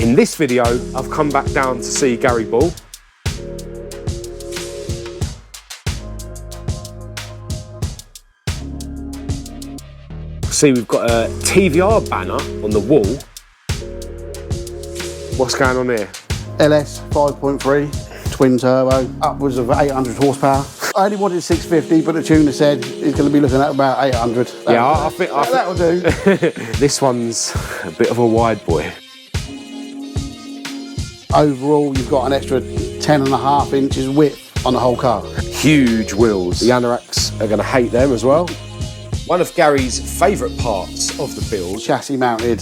In this video, I've come back down to see Garry Bull. See, we've got a TVR banner on the wall. What's going on here? LS 5.3, twin turbo, upwards of 800 horsepower. I only wanted 650, but the tuner said he's going to be looking at about 800. I think that'll do. This one's a bit of a wide boy. Overall, you've got an extra 10.5 inches width on the whole car. Huge wheels. The anoraks are going to hate them as well. One of Gary's favourite parts of the build. Chassis mounted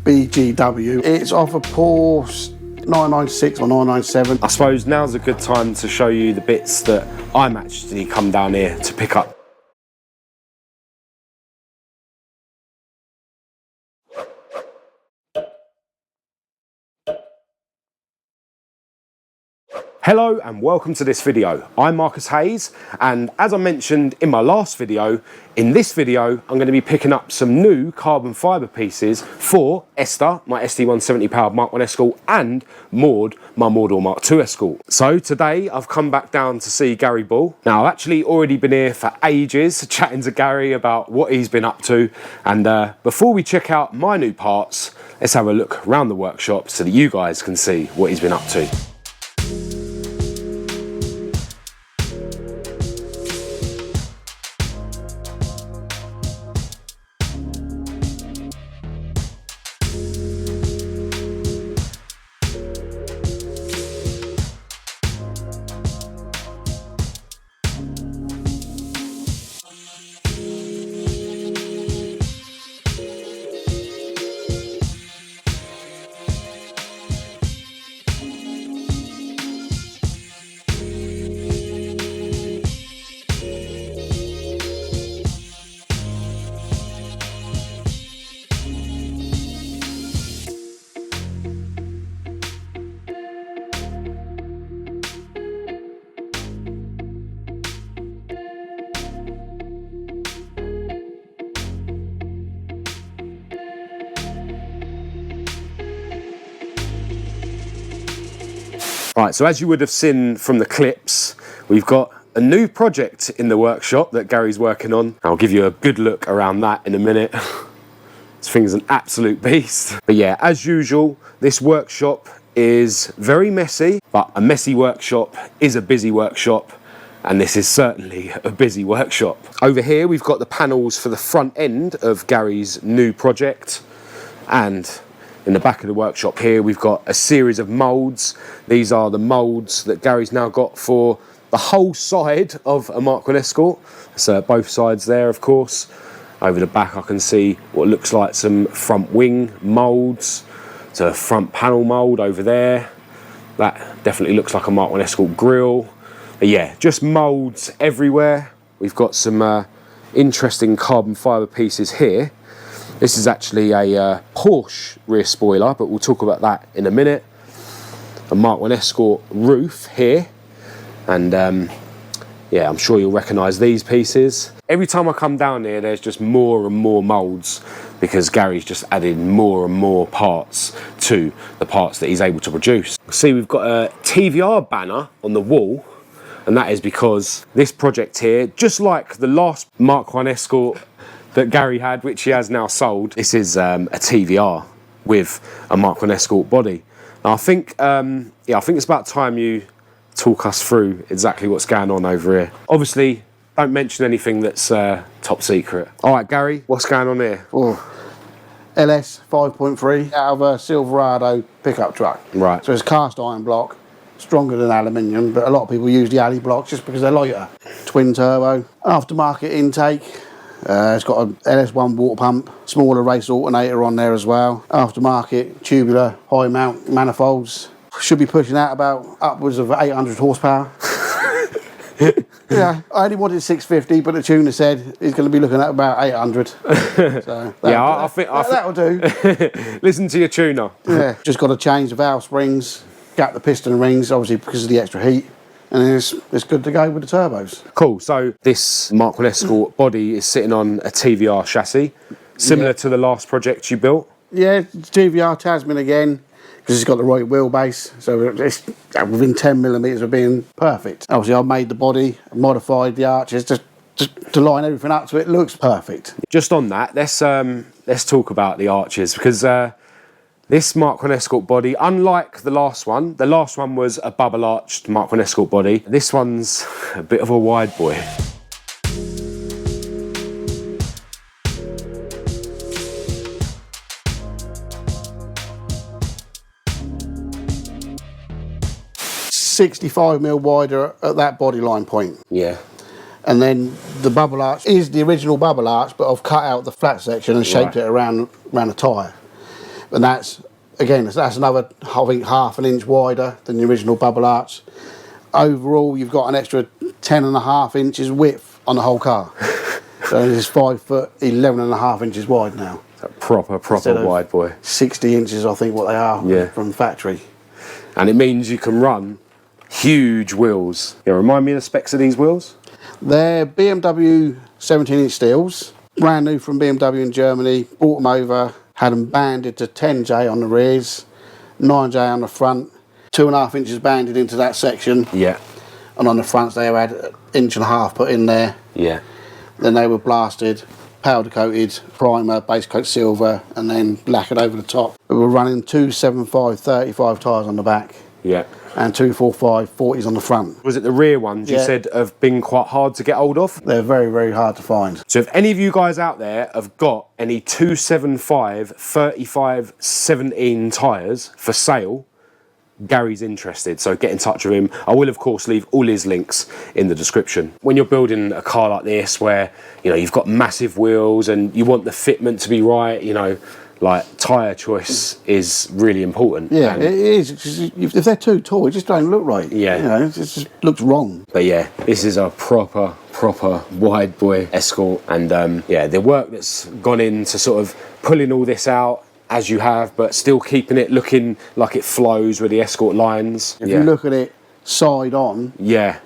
BGW. It's off a Porsche 996 or 997. I suppose now's a good time to show you the bits that I'm actually come down here to pick up. Hello and welcome to this video. I'm Marcus Hayes, and as I mentioned in my last video, in this video I'm going to be picking up some new carbon fibre pieces for ESTA, my SD170 powered Mk1 Escort, and Maud, my Maud Mark II Escort. So today I've come back down to see Garry Bull. Now I've actually already been here for ages chatting to Garry about what he's been up to, and before we check out my new parts, let's have a look around the workshop so that you guys can see what he's been up to. Right, so as you would have seen from the clips, we've got a new project in the workshop that Gary's working on. I'll give you a good look around that in a minute. This thing's an absolute beast. But yeah, as usual, this workshop is very messy, but a messy workshop is a busy workshop, and this is certainly a busy workshop. Over here, we've got the panels for the front end of Gary's new project, and in the back of the workshop here, we've got a series of moulds. These are the moulds that Gary's now got for the whole side of a Mk1 Escort. So both sides there, of course. Over the back, I can see what looks like some front wing moulds. It's a front panel mould over there. That definitely looks like a Mk1 Escort grille. But yeah, just moulds everywhere. We've got some interesting carbon fibre pieces here. This is actually a Porsche rear spoiler, but we'll talk about that in a minute. A Mk1 Escort roof here, and yeah, I'm sure you'll recognise these pieces. Every time I come down here, there's just more and more moulds because Gary's just added more and more parts to the parts that he's able to produce. See, we've got a TVR banner on the wall, and that is because this project here, just like the last Mk1 Escort that Garry had, which he has now sold, this is a TVR with a Mk1 Escort body. Now I think it's about time you talk us through exactly what's going on over here. Obviously, don't mention anything that's top secret. All right, Garry, what's going on here? Oh, LS 5.3 out of a Silverado pickup truck. Right. So it's cast iron block, stronger than aluminium, but a lot of people use the alley blocks just because they're lighter. Twin turbo, aftermarket intake. It's got a LS1 water pump, smaller race alternator on there as well. Aftermarket tubular high mount manifolds. Should be pushing out about upwards of 800 horsepower. Yeah, I only wanted 650, but the tuner said he's going to be looking at about 800. So that'll do. Listen to your tuner. Yeah, just got to change the valve springs, gap the piston rings, obviously because of the extra heat. And it's good to go with the turbos. Cool, so this Mk1 Escort body is sitting on a TVR chassis, similar to the last project you built? Yeah, TVR Tasman again. because it's got the right wheelbase, so it's within 10mm of being perfect. Obviously I made the body, modified the arches just to line everything up so it looks perfect. Just on that, let's talk about the arches, because this Mk1 Escort body, unlike the last one was a bubble arched Mk1 Escort body. This one's a bit of a wide boy. .65mm wider at that body line point. Yeah. And then the bubble arch is the original bubble arch, but I've cut out the flat section and shaped it around the tyre. And that's, again, that's another, I think, half an inch wider than the original bubble arch. Overall, you've got an extra 10.5 inches width on the whole car. So it's 5 foot, 11.5 inches wide now. A proper wide boy. 60 inches, I think, what they are from the factory. And it means you can run huge wheels. Yeah, remind me of the specs of these wheels? They're BMW 17-inch steels, brand new from BMW in Germany. Brought them over, had them banded to 10J on the rears, 9J on the front, 2.5 inches banded into that section. Yeah. And on the fronts they had 1.5 inches put in there. Yeah. Then they were blasted, powder coated, primer, base coat silver, and then lacquered over the top. We were running 275 35 tyres on the back. Yeah. And 245 40s on the front. Was it the rear ones you said have been quite hard to get hold of? They're very, very hard to find. So if any of you guys out there have got any 275 35 17 tyres for sale, Gary's interested, so get in touch with him. I will of course leave all his links in the description. When you're building a car like this where you've got massive wheels and you want the fitment to be right, like tyre choice is really important. Yeah, it is. If they're too tall, it just don't look right. Yeah. It just looks wrong. But yeah, this is a proper wide boy Escort, and the work that's gone into sort of pulling all this out as you have, but still keeping it looking like it flows with the Escort lines. If you look at it side on,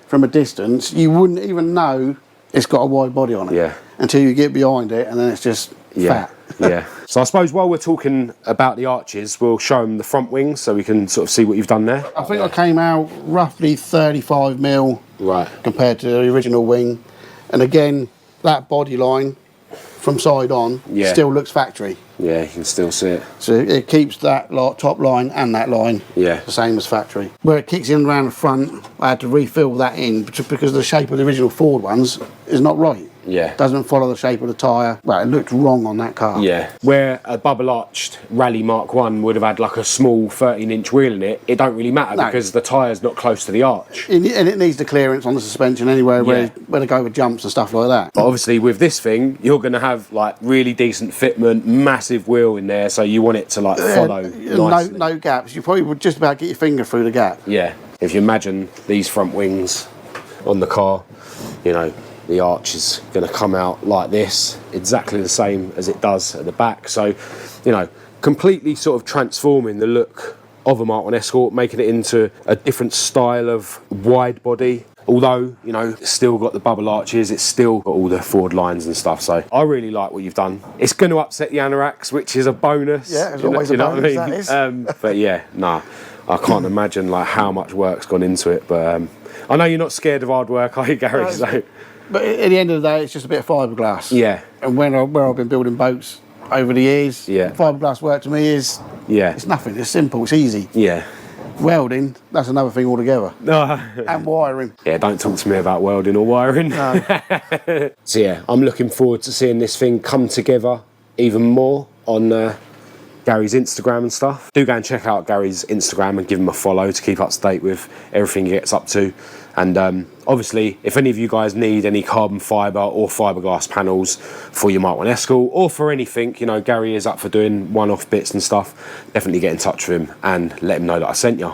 from a distance, you wouldn't even know it's got a wide body on it until you get behind it, and then it's just fat. Yeah. So I suppose while we're talking about the arches, we'll show them the front wings so we can sort of see what you've done there. I think I came out roughly 35mm compared to the original wing. And again, that body line from side on still looks factory. Yeah, you can still see it. So it keeps that top line and that line the same as factory. Where it kicks in around the front, I had to refill that in because the shape of the original Ford ones is not right. Yeah. Doesn't follow the shape of the tyre. Well, it looked wrong on that car. Yeah. Where a bubble arched Rally Mk1 would have had like a small 13-inch wheel in it, it don't really matter because the tyre's not close to the arch. And it needs the clearance on the suspension anyway, where they go with jumps and stuff like that. But obviously with this thing, you're going to have like really decent fitment, massive wheel in there, so you want it to like follow nicely. No gaps. You probably would just about get your finger through the gap. Yeah. If you imagine these front wings on the car, the arch is going to come out like this, exactly the same as it does at the back. So, completely sort of transforming the look of a Mk1 Escort, making it into a different style of wide body. Although, it's still got the bubble arches, it's still got all the Ford lines and stuff. So I really like what you've done. It's going to upset the anoraks, which is a bonus. Yeah, it's always a bonus, that is. But yeah, I can't imagine like how much work's gone into it. But I know you're not scared of hard work, are you, Gary? But at the end of the day, it's just a bit of fiberglass. Yeah. And where I've been building boats over the years, fiberglass work to me is it's nothing. It's simple. It's easy. Yeah. Welding, that's another thing altogether. And wiring. Yeah, don't talk to me about welding or wiring. No. So yeah, I'm looking forward to seeing this thing come together even more on Gary's Instagram and stuff. Do go and check out Gary's Instagram and give him a follow to keep up to date with everything he gets up to. And obviously, if any of you guys need any carbon fibre or fiberglass panels for your Mk1 Escort or for anything, Gary is up for doing one-off bits and stuff. Definitely get in touch with him and let him know that I sent you.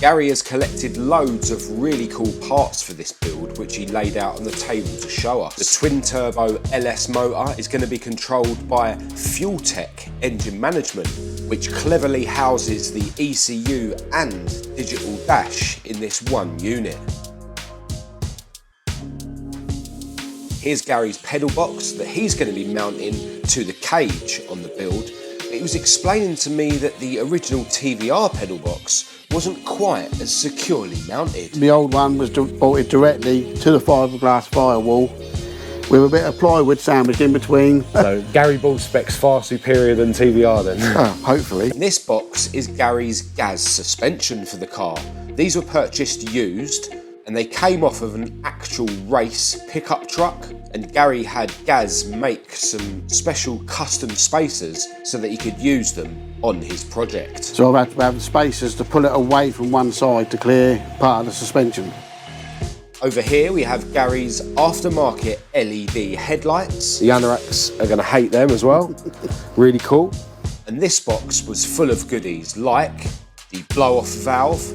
Gary has collected loads of really cool parts for this build, which he laid out on the table to show us. The twin-turbo LS motor is going to be controlled by Fuel Tech engine management, which cleverly houses the ECU and digital dash in this one unit. Here's Gary's pedal box that he's going to be mounting to the cage on the build, It was explaining to me that the original TVR pedal box wasn't quite as securely mounted. The old one was bolted directly to the fiberglass firewall with a bit of plywood sandwiched in between. So Garry Bull specs far superior than TVR then. Oh, hopefully. This box is Garry's Gaz suspension for the car. These were purchased used and they came off of an actual race pickup truck, and Garry had Gaz make some special custom spacers so that he could use them on his project. So I've had to have the spacers to pull it away from one side to clear part of the suspension. Over here we have Garry's aftermarket LED headlights. The anoraks are going to hate them as well. Really cool. And this box was full of goodies like the blow-off valve,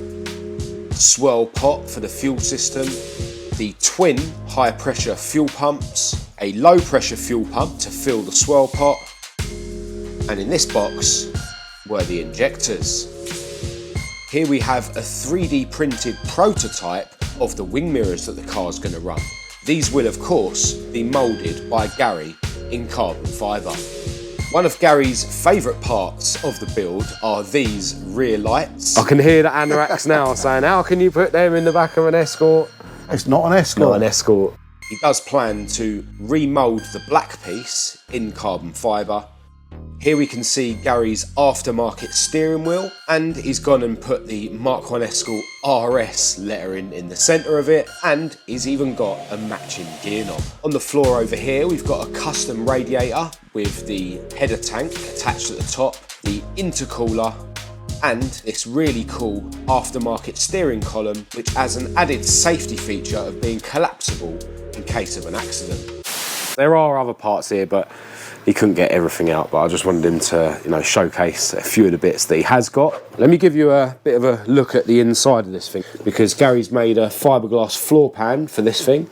swirl pot for the fuel system, the twin high-pressure fuel pumps, a low-pressure fuel pump to fill the swirl pot, and in this box were the injectors. Here we have a 3D printed prototype of the wing mirrors that the car's going to run. These will of course be moulded by Garry in carbon fibre. One of Garry's favourite parts of the build are these rear lights. I can hear the anoraks now saying, how can you put them in the back of an Escort? It's not an Escort. Not an Escort. He does plan to remould the black piece in carbon fibre. Here we can see Garry's aftermarket steering wheel, and he's gone and put the Mk1 Escort RS lettering in the centre of it, and he's even got a matching gear knob. On the floor over here we've got a custom radiator with the header tank attached at the top, the intercooler, and this really cool aftermarket steering column which has an added safety feature of being collapsible in case of an accident. There are other parts here, but he couldn't get everything out, but I just wanted him to, you know, showcase a few of the bits that he has got. Let me give you a bit of a look at the inside of this thing, because Garry's made a fiberglass floor pan for this thing.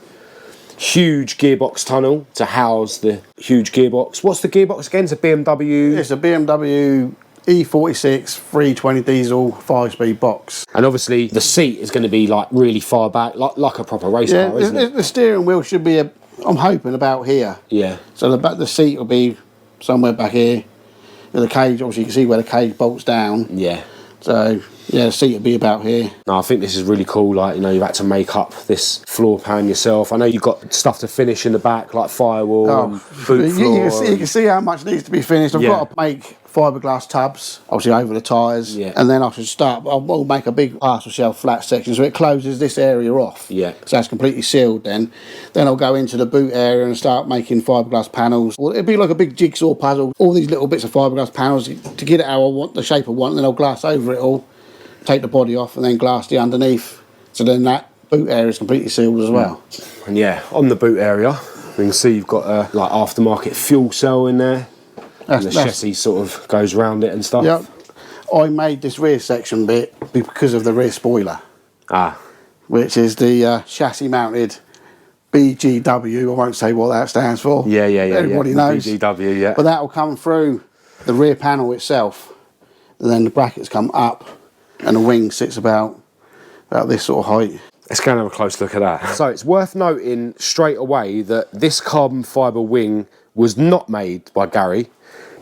Huge gearbox tunnel to house the huge gearbox. What's the gearbox again? It's a BMW? It's a BMW E46 320 diesel 5-speed box. And obviously the seat is going to be like really far back, like a proper race car, isn't it? The steering wheel should be, I'm hoping, about here. Yeah. So the seat will be somewhere back here. The cage, obviously you can see where the cage bolts down. Yeah. So yeah, the seat will be about here. No, I think this is really cool. Like, you know, you've had to make up this floor pan yourself. I know you've got stuff to finish in the back, like firewall and boot floor. You can see how much needs to be finished. I've got to make fiberglass tubs, obviously over the tyres, and then I should start. I'll make a big parcel shelf flat section so it closes this area off. Yeah. So that's completely sealed. Then I'll go into the boot area and start making fiberglass panels. Well, it'll be like a big jigsaw puzzle. All these little bits of fiberglass panels to get it how I want, the shape I want, and then I'll glass over it all, take the body off, and then glass the underneath. So then that boot area is completely sealed as well. And yeah, on the boot area, you can see you've got a like aftermarket fuel cell in there. And the chassis sort of goes around it and stuff. Yep. I made this rear section bit because of the rear spoiler. Ah. Which is the chassis mounted BGW. I won't say what that stands for. Yeah. Everybody knows. BGW, yeah. But that will come through the rear panel itself. And then the brackets come up and the wing sits about this sort of height. Let's go and have a close look at that. So it's worth noting straight away that this carbon fibre wing was not made by Garry.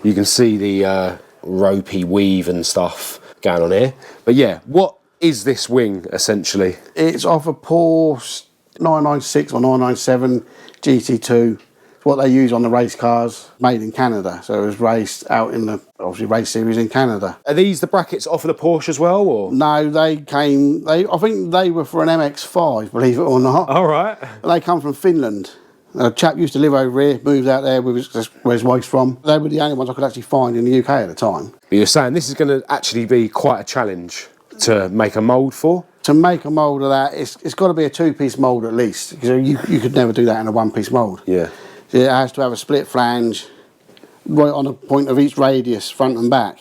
You can see the ropey weave and stuff going on here. But yeah, what is this wing essentially? It's off a Porsche 996 or 997 GT2. It's what they use on the race cars, made in Canada. So it was raced out in the, obviously, race series in Canada. Are these the brackets off of the Porsche as well, or? No, I think they were for an MX-5, believe it or not. All right. They come from Finland. A chap used to live over here, moved out there where his wife's from. They were the only ones I could actually find in the UK at the time. But you're saying this is going to actually be quite a challenge to make a mould for? To make a mould of that, it's got to be a two-piece mould at least. Because you could never do that in a one-piece mould. Yeah. So it has to have a split flange right on the point of each radius, front and back.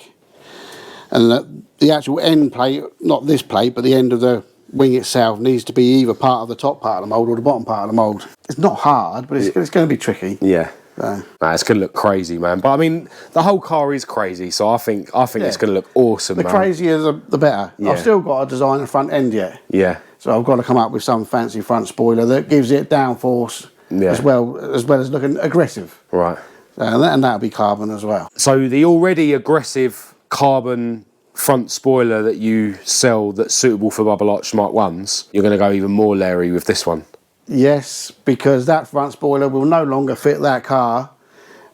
And the actual end plate, not this plate, but the end of the wing itself needs to be either part of the top part of the mould or the bottom part of the mould. It's not hard, but it's going to be tricky. Yeah. So. Nah, it's going to look crazy, man. But I mean, the whole car is crazy, so I think it's going to look awesome, man. The crazier, the better. Yeah. I've still got to design the front end yet. Yeah. So I've got to come up with some fancy front spoiler that gives it downforce as well as looking aggressive. Right. and that'll be carbon as well. So the already aggressive carbon front spoiler that you sell that's suitable for bubble arch Mark 1s, you're going to go even more leery with this one. Yes, because that front spoiler will no longer fit that car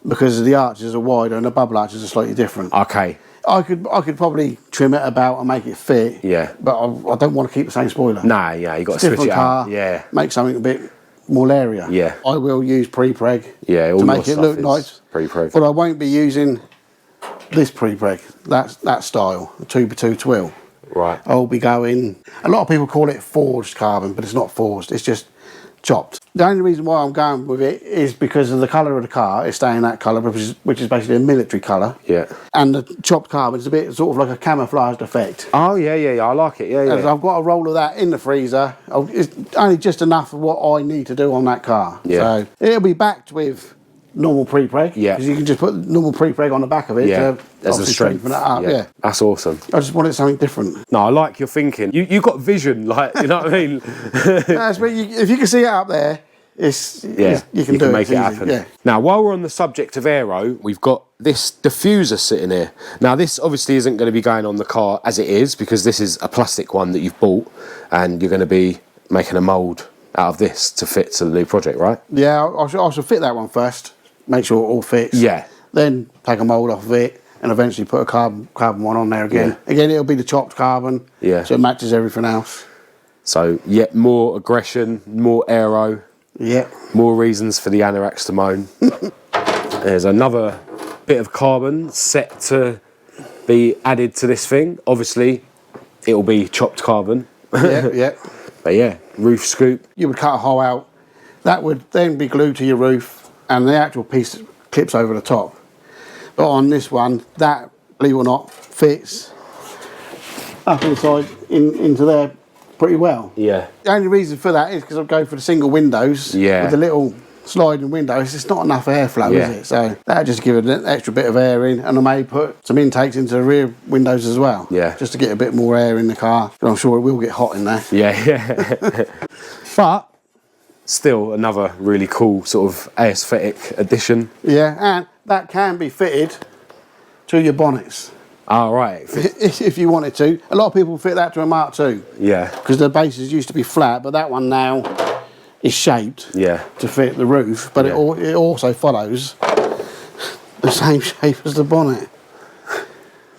because the arches are wider and the bubble arches are slightly different. Okay. I could probably trim it about and make it fit. Yeah. But I don't want to keep the same spoiler. Nah, yeah, you got to switch it out. Yeah. Make something a bit more leirier. Yeah. I will use pre-preg to make it look nice. Pre-preg. But I won't be using this pre-preg, that style, the 2x2 twill. Right. I'll be going, a lot of people call it forged carbon, but it's not forged, it's just chopped. The only reason why I'm going with it is because of the colour of the car. It's staying that colour, which is basically a military colour. Yeah. And the chopped carbon is a bit sort of like a camouflaged effect. Oh, yeah, I like it, yeah. I've got a roll of that in the freezer. It's only just enough of what I need to do on that car. Yeah. So it'll be backed with normal pre-preg. Yeah. Because you can just put normal pre-preg on the back of it to there's a strengthen it up. Yeah. That's awesome. I just wanted something different. No, I like your thinking. You got vision, like, you know what I mean? If you can see it up there, you can make it happen. Yeah. Now, while we're on the subject of aero, we've got this diffuser sitting here. Now, this obviously isn't going to be going on the car as it is because this is a plastic one that you've bought and you're going to be making a mould out of this to fit to the new project, right? Yeah, I should fit that one first, make sure it all fits. Yeah. Then take a mould off of it and eventually put a carbon one on there again. Yeah. Again, it'll be the chopped carbon, so it matches everything else. So, yet more aggression, more aero. Yeah. More reasons for the anoraks to moan. There's another bit of carbon set to be added to this thing. Obviously, it'll be chopped carbon. Yeah. But yeah, roof scoop. You would cut a hole out. That would then be glued to your roof and the actual piece clips over the top. But on this one, that, believe it or not, fits up inside into there pretty well. Yeah. The only reason for that is because I'm going for the single windows. Yeah. With the little sliding windows, it's not enough airflow, is it? So that'll just give it an extra bit of air in, and I may put some intakes into the rear windows as well. Yeah. Just to get a bit more air in the car. But I'm sure it will get hot in there. Yeah. But still another really cool sort of aesthetic addition. Yeah, and that can be fitted to your bonnets. Oh, right. If you wanted to. A lot of people fit that to a Mark II. Yeah. Because the bases used to be flat, but that one now is shaped to fit the roof, but it also follows the same shape as the bonnet.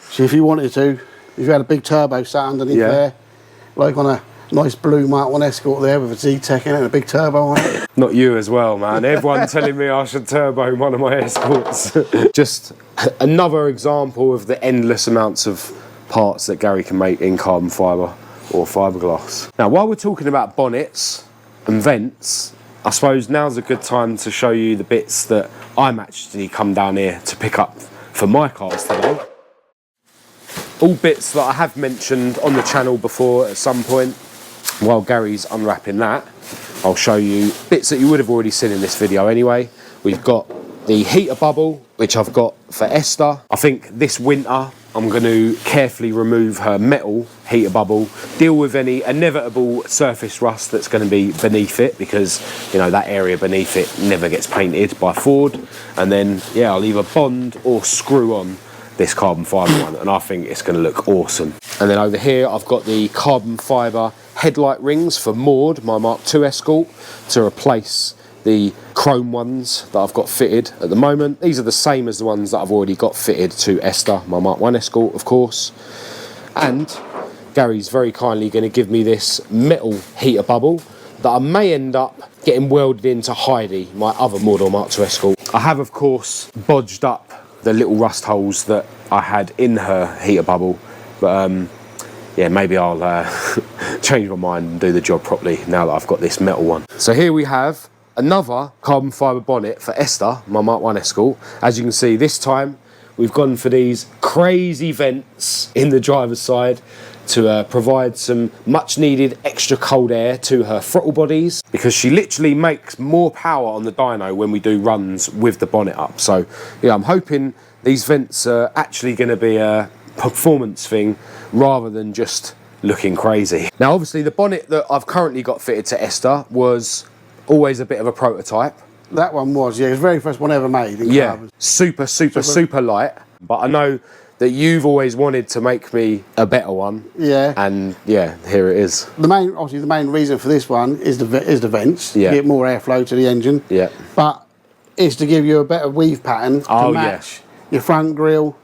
So if you wanted to, if you had a big turbo sat underneath there, like on a nice blue Mark 1 Escort there with a Z-Tech in it and a big turbo on it. Not you as well, man. Everyone telling me I should turbo one of my Escorts. Just another example of the endless amounts of parts that Garry can make in carbon fibre or fiberglass. Now, while we're talking about bonnets and vents, I suppose now's a good time to show you the bits that I'm actually come down here to pick up for my cars today. All bits that I have mentioned on the channel before at some point. While Garry's unwrapping that, I'll show you bits that you would have already seen in this video anyway. We've got the heater bubble, which I've got for Esther. I think this winter I'm going to carefully remove her metal heater bubble, deal with any inevitable surface rust that's going to be beneath it, because you know that area beneath it never gets painted by Ford. And then yeah, I'll either bond or screw on this carbon fibre one, and I think it's going to look awesome. And then over here I've got the carbon fibre headlight rings for Maud, my Mark II Escort, to replace the chrome ones that I've got fitted at the moment. These are the same as the ones that I've already got fitted to Esther, my Mark 1 Escort, of course. And Garry's very kindly going to give me this metal heater bubble that I may end up getting welded into Heidi, my other model Mark II Escort. I have, of course, bodged up the little rust holes that I had in her heater bubble, but yeah, maybe I'll change my mind and do the job properly now that I've got this metal one. So here we have another carbon fibre bonnet for Esther, my Mark 1 Escort. As you can see, this time we've gone for these crazy vents in the driver's side to provide some much needed extra cold air to her throttle bodies, because she literally makes more power on the dyno when we do runs with the bonnet up. So yeah, I'm hoping these vents are actually going to be a performance thing rather than just looking crazy. Now obviously the bonnet that I've currently got fitted to Esther was always a bit of a prototype, That one was, yeah, it was the very first one ever made in carbon. Super light. But I know that you've always wanted to make me a better one. Yeah. And yeah, here it is. Obviously the main reason for this one is the vents. Yeah. To get more airflow to the engine. Yeah. But it's to give you a better weave pattern to match your front grille.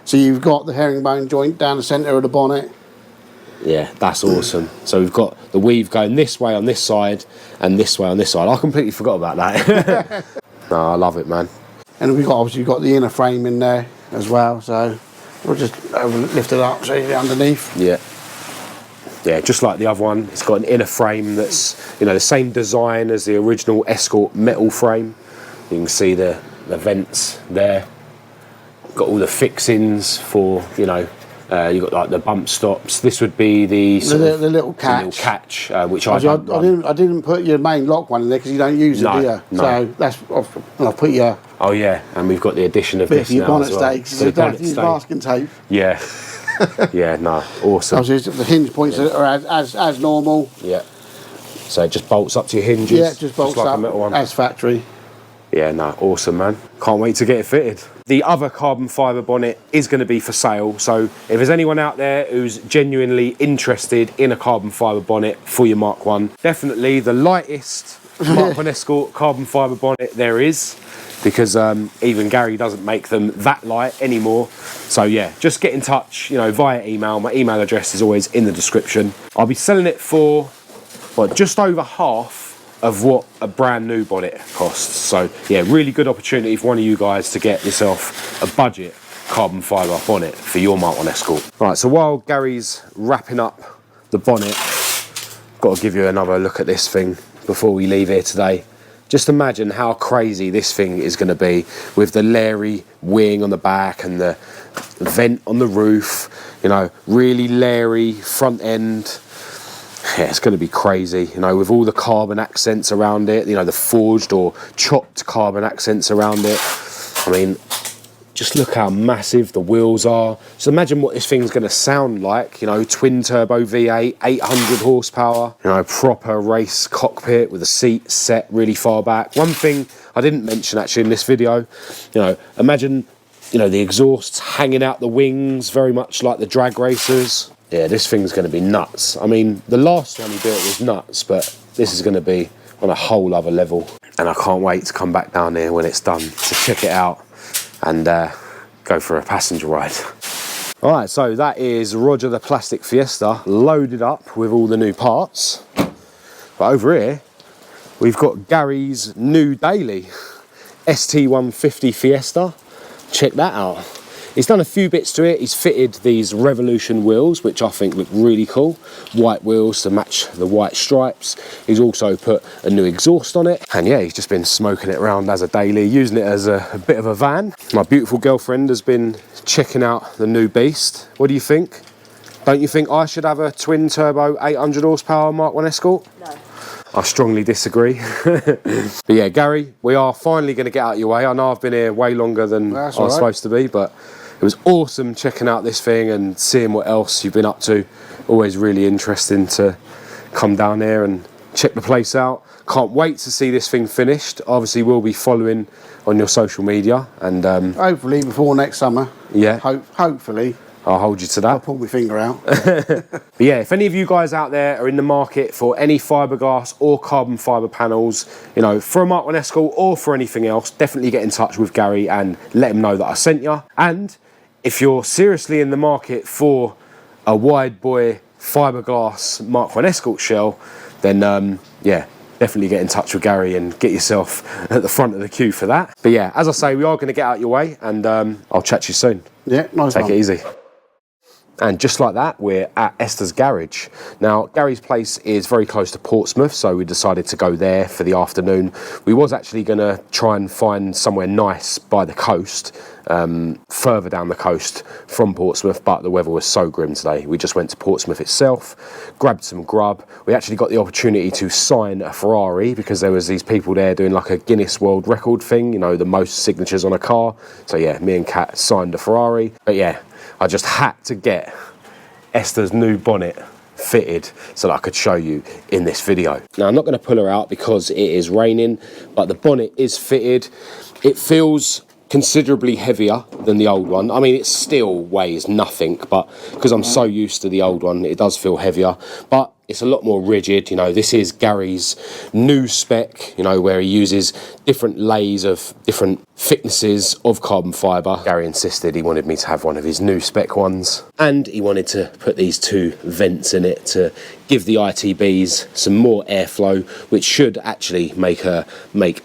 So you've got the herringbone joint down the centre of the bonnet. Yeah, that's awesome. So we've got the weave going this way on this side and this way on this side. I completely forgot about that. No, I love it, man. And we've got the inner frame in there as well. So we'll just lift it up so you're underneath. Yeah. Yeah, just like the other one, it's got an inner frame that's, you know, the same design as the original Escort metal frame. You can see the vents there. Got all the fixings for, you know, you've got like the bump stops. This would be the little catch. Which I didn't put your main lock one in there because you don't use it, do you? No. So that's I'll put your. Oh yeah, and we've got the addition of this your now bonnet as well. stakes. So you don't have to use masking tape. Yeah. Yeah, no, awesome. Obviously, the hinge points are as normal. Yeah. So it just bolts up to your hinges. Yeah, it just bolts like up a metal one. as factory. Yeah, no, awesome, man. Can't wait to get it fitted. The other carbon fibre bonnet is going to be for sale. So if there's anyone out there who's genuinely interested in a carbon fibre bonnet for your Mark 1, definitely the lightest Mark 1 Escort carbon fibre bonnet there is, because even Garry doesn't make them that light anymore. So yeah, just get in touch, you know, via email. My email address is always in the description. I'll be selling it for, well, just over half of what a brand new bonnet costs. So yeah, really good opportunity for one of you guys to get yourself a budget carbon fibre bonnet for your Mark 1 Escort. Right, so while Garry's wrapping up the bonnet, got to give you another look at this thing before we leave here today. Just imagine how crazy this thing is going to be with the Larry wing on the back and the vent on the roof, you know, really Larry front end. Yeah, it's going to be crazy, you know, with all the carbon accents around it, you know, the forged or chopped carbon accents around it. I mean, just look how massive the wheels are. Just imagine what this thing's going to sound like, you know, twin turbo V8, 800 horsepower, you know, proper race cockpit with the seat set really far back. One thing I didn't mention actually in this video, you know, imagine, you know, the exhausts hanging out the wings, very much like the drag racers. Yeah, this thing's going to be nuts. I mean, the last one he built was nuts, but this is going to be on a whole other level. And I can't wait to come back down there when it's done to check it out and go for a passenger ride. All right, so that is Roger the Plastic Fiesta loaded up with all the new parts. But over here, we've got Garry's new daily ST150 Fiesta. Check that out. He's done a few bits to it. He's fitted these Revolution wheels, which I think look really cool. White wheels to match the white stripes. He's also put a new exhaust on it. And yeah, he's just been smoking it around as a daily, using it as a bit of a van. My beautiful girlfriend has been checking out the new beast. What do you think? Don't you think I should have a twin turbo 800 horsepower Mark 1 Escort? No. I strongly disagree. But yeah, Garry, we are finally going to get out of your way. I know I've been here way longer than I was supposed to be, but it was awesome checking out this thing and seeing what else you've been up to. Always really interesting to come down here and check the place out. Can't wait to see this thing finished. Obviously, we'll be following on your social media and hopefully before next summer. Yeah. Hopefully. I'll hold you to that. I'll pull my finger out. But yeah, if any of you guys out there are in the market for any fiberglass or carbon fiber panels, you know, for a Mark 1 Escort or for anything else, definitely get in touch with Garry and let him know that I sent you. And if you're seriously in the market for a wide boy fiberglass Mark 1 Escort shell, then yeah, definitely get in touch with Garry and get yourself at the front of the queue for that. But yeah, as I say, we are going to get out your way and I'll chat to you soon. Yeah, nice one. Take it easy. And just like that, we're at Esther's Garage. Now, Garry's place is very close to Portsmouth, so we decided to go there for the afternoon. We was actually going to try and find somewhere nice by the coast, further down the coast from Portsmouth, but the weather was so grim today. We just went to Portsmouth itself, grabbed some grub. We actually got the opportunity to sign a Ferrari because there was these people there doing like a Guinness World Record thing, you know, the most signatures on a car. So yeah, me and Kat signed a Ferrari. But yeah, I just had to get Esther's new bonnet fitted so that I could show you in this video. Now, I'm not going to pull her out because it is raining, but the bonnet is fitted. It feels considerably heavier than the old one. I mean, it still weighs nothing, but because I'm so used to the old one, it does feel heavier, but it's a lot more rigid. You know, this is Garry's new spec, you know, where he uses different layers of different thicknesses of carbon fibre. Garry insisted he wanted me to have one of his new spec ones, and he wanted to put these 2 vents in it to give the ITBs some more airflow, which should actually make a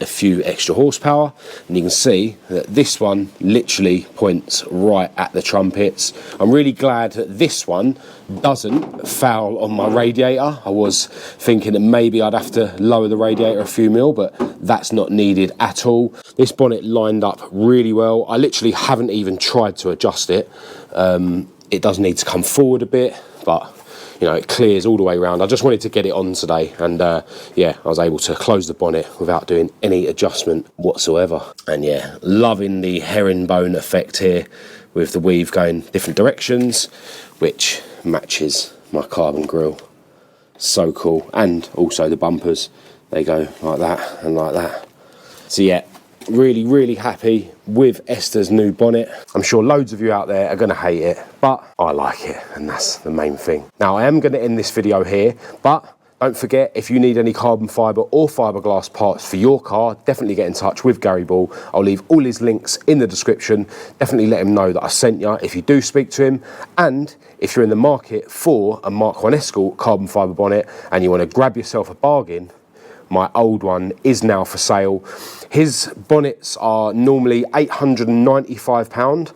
few extra horsepower. And you can see that this one literally points right at the trumpets. I'm really glad that this one doesn't foul on my radiator. I was thinking that maybe I'd have to lower the radiator a few mil, but that's not needed at all. This bonnet lined up really well. I literally haven't even tried to adjust it. It does need to come forward a bit, but you know, it clears all the way around. I just wanted to get it on today, and yeah, I was able to close the bonnet without doing any adjustment whatsoever. And yeah, loving the herringbone effect here with the weave going different directions, which matches my carbon grille. So cool. And also the bumpers, they go like that and like that. So yeah, really happy with Esther's new bonnet. I'm sure loads of you out there are going to hate it, but I like it, and that's the main thing. Now, I am going to end this video here, but don't forget, if you need any carbon fibre or fiberglass parts for your car, definitely get in touch with Garry Bull. I'll leave all his links in the description. Definitely let him know that I sent you if you do speak to him. And if you're in the market for a Mk1 Escort carbon fibre bonnet and you want to grab yourself a bargain, my old one is now for sale. His bonnets are normally £895.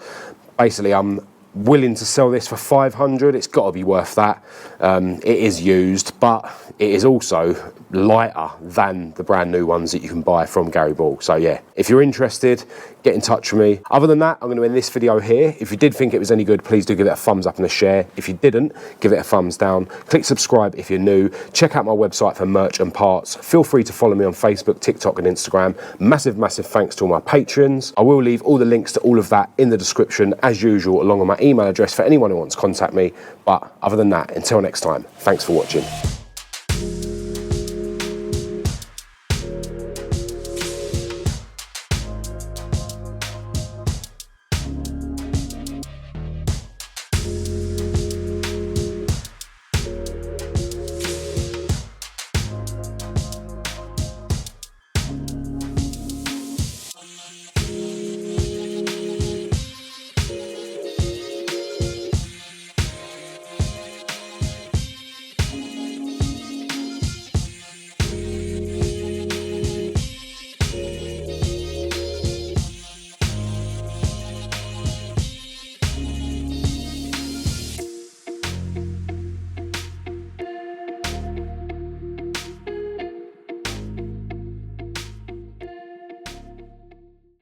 Basically, I'm willing to sell this for 500. It's got to be worth that. It is used, but it is also lighter than the brand new ones that you can buy from Garry Bull. So yeah, if you're interested, get in touch with me. Other than that, I'm going to end this video here. If you did think it was any good, please do give it a thumbs up and a share. If you didn't, give it a thumbs down. Click subscribe if you're new. Check out my website for merch and parts. Feel free to follow me on Facebook, TikTok and Instagram. Massive thanks to all my patrons. I will leave all the links to all of that in the description as usual, along with my email address for anyone who wants to contact me. But other than that, until next time, thanks for watching.